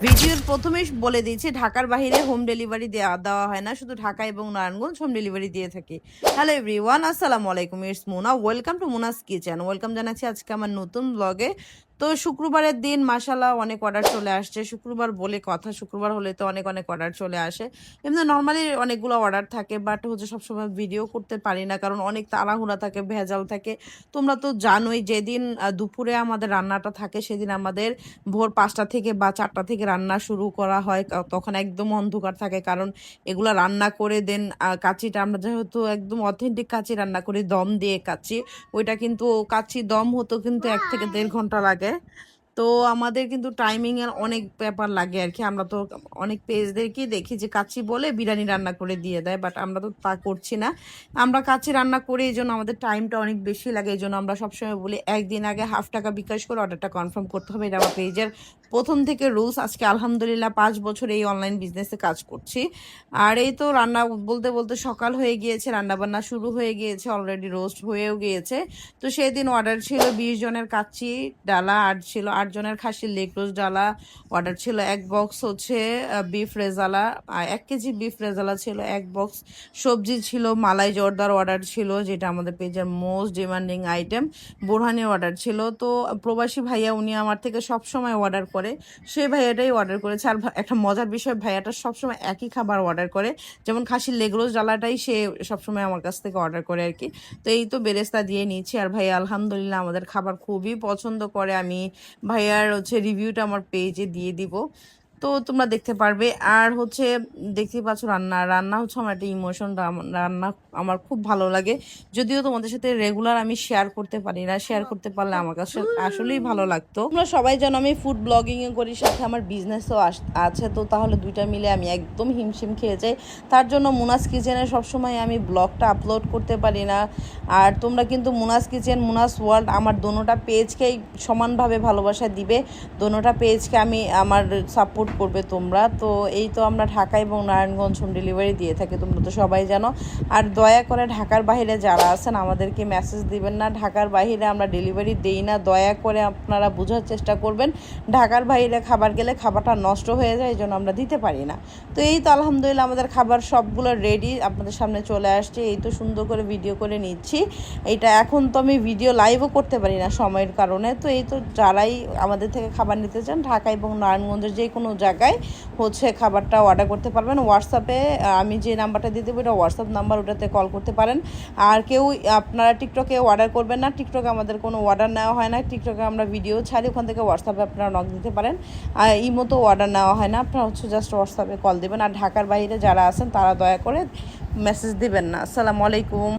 ভিডিওর প্রথমেই বলে দিয়েছি ঢাকার বাইরে হোম ডেলিভারি দেওয়া হয় না, শুধু ঢাকা এবং নারায়ণগঞ্জ হোম ডেলিভারি দিয়ে থাকি। হ্যালো এভরিওয়ান, আসসালামু আলাইকুম, it's Muna, welcome to Muna's kitchen. Welcome জানাচ্ছি আজকে আমার নতুন ব্লগে। তো শুক্রবারের দিন মাশাল্লাহ অনেক অর্ডার চলে আসছে। শুক্রবার বলে কথা, শুক্রবার হলে তো অনেক অনেক অর্ডার চলে আসে। এমনি নর্মালি অনেকগুলো অর্ডার থাকে, বাট হচ্ছে সবসময় ভিডিও করতে পারি না, কারণ অনেক তাড়াহুড়া থাকে, ভেজাল থাকে। তোমরা তো জানোই যেদিন দুপুরে আমাদের রান্নাটা থাকে সেদিন আমাদের ভোর 5টা থেকে বা 4টা থেকে রান্না শুরু করা হয়। তখন একদম অন্ধকার থাকে, কারণ এগুলা রান্না করে দেন কাচ্চিটা আমরা যেহেতু একদম অথেন্টিক কাচ্চি রান্না করি, দম দিয়ে কাচ্চি, ওইটা কিন্তু কাচ্চি দম হতো কিন্তু 1 থেকে 1.5 ঘন্টা লাগে। তো আমাদের কিন্তু টাইমিং এর অনেক ব্যাপার লাগে আর কি। আমরা তো অনেক পেজদেরকেই দেখি যে কাচ্চি বলে বিরিয়ানি রান্না করে দিয়ে দেয়, বাট আমরা তো তা করছি না। আমরা কাচ্চি রান্না করি, এই জন্য আমাদের টাইমটা অনেক বেশি লাগে। এই জন্য আমরা সবসময় বলি একদিন আগে ½ টাকা বিকাশ করে অর্ডারটা কনফার্ম করতে হবে। এটা আমার পেজের প্রথম থেকে রুলস। আজকে আলহামদুলিল্লাহ 5 বছর এই অনলাইন বিজনেসে কাজ করছি। আর এই তো রান্না বলতে বলতে সকাল হয়ে গিয়েছে, রান্না বান্না শুরু হয়ে গিয়েছে, অলরেডি রোস্ট হয়েও গিয়েছে। তো সেদিন অর্ডার ছিল 20 জনের কাচ্চি ডালা, আর ছিল 8 জনের খাসির লেগ রোস্ট ডালা। অর্ডার ছিল 1 বক্স হচ্ছে beef rezala, 1 KG beef rezala ছিল 1 বক্স। সবজি ছিল মালাই জর্দার অর্ডার ছিল, যেটা আমাদের পেজের most demanding item. Borhani order ছিল। তো প্রবাসী ভাইয়া উনি আমার থেকে সব সময় অর্ডার করে, সেই ভাইয়াটাই অর্ডার করেছে। আর একটা মজার বিষয়, ভাইয়াটা সবসময় একই খাবার অর্ডার করে, যেমন খাসির লেগ রোস্ট ডালাটাই সে সবসময় আমার কাছ থেকে অর্ডার করে আর কি। তো এই তো বেরেস্তা দিয়ে নিচ্ছি, আর ভাইয়া আলহামদুলিল্লাহ আমাদের খাবার খুবই পছন্দ করে। আমি ভাইয়ার হচ্ছে রিভিউটা আমার পেজে দিয়ে দিব, তো তোমরা দেখতে পারবে। আর হচ্ছে দেখতেই পাচ্ছ রান্না রান্না হচ্ছে আমার একটা ইমোশন। রান্না আমার খুব ভালো লাগে, যদিও তোমাদের সাথে রেগুলার আমি শেয়ার করতে পারি না। শেয়ার করতে পারলে আমার কাছে আসলেই ভালো লাগতো। তোমরা সবাই জানো আমি ফুড ব্লগিংও করি, সাথে আমার বিজনেসও আছে। তো তাহলে দুইটা মিলে আমি একদম হিমশিম খেয়ে যাই। তার জন্য মুনাস কিচেনে সবসময় আমি ব্লগটা আপলোড করতে পারি না। আর তোমরা কিন্তু মুনাস কিচেন, মুনাস ওয়ার্ল্ড আমার দোনোটা পেজকেই সমানভাবে ভালোবাসা দিবে। দোনোটা পেজকে আমি আমার সাপোর্ট করবে তোমরা। তো এই তো আমরা ঢাকা এবং নারায়ণগঞ্জ হোম ডেলিভারি দিয়ে থাকি, তোমরা তো সবাই জানো। আর দয়া করে ঢাকার বাইরে যারা আছেন আমাদেরকে মেসেজ দিবেন না, ঢাকার বাইরে আমরা ডেলিভারি দেই না। দয়া করে আপনারা বোঝার চেষ্টা করবেন, ঢাকার বাইরে খাবার গেলে খাবারটা নষ্ট হয়ে যায়, এই জন্য আমরা দিতে পারি না। তো এই তো আলহামদুলিল্লাহ আমাদের খাবার সবগুলো রেডি, আপনাদের সামনে চলে আসছে। এই তো সুন্দর করে ভিডিও করে নিচ্ছি। এইটা এখন তো আমি ভিডিও লাইভও করতে পারি না সময়ের কারণে। তো এই তো যারাই আমাদের থেকে খাবার নিতে চান ঢাকা এবং নারায়ণগঞ্জের যে কোনো জায়গায় হচ্ছে খাবারটা অর্ডার করতে পারবেন। হোয়াটসঅ্যাপে আমি যে নাম্বারটা দিয়ে দেবো এটা হোয়াটসঅ্যাপ নাম্বার, ওটাতে কল করতে পারেন। আর কেউ আপনারা টিকটকে অর্ডার করবেন না, টিকটকে আমাদের কোনো অর্ডার নেওয়া হয় না। টিকটকে আমরা ভিডিও ছাড়ি, ওখান থেকে হোয়াটসঅ্যাপে আপনারা নক দিতে পারেন। আর ইমোতো অর্ডার নেওয়া হয় না, আপনারা হচ্ছে জাস্ট হোয়াটসঅ্যাপে কল দেবেন। আর ঢাকার বাইরে যারা আছেন তারা দয়া করে মেসেজ দিবেন না। আসসালামু আলাইকুম।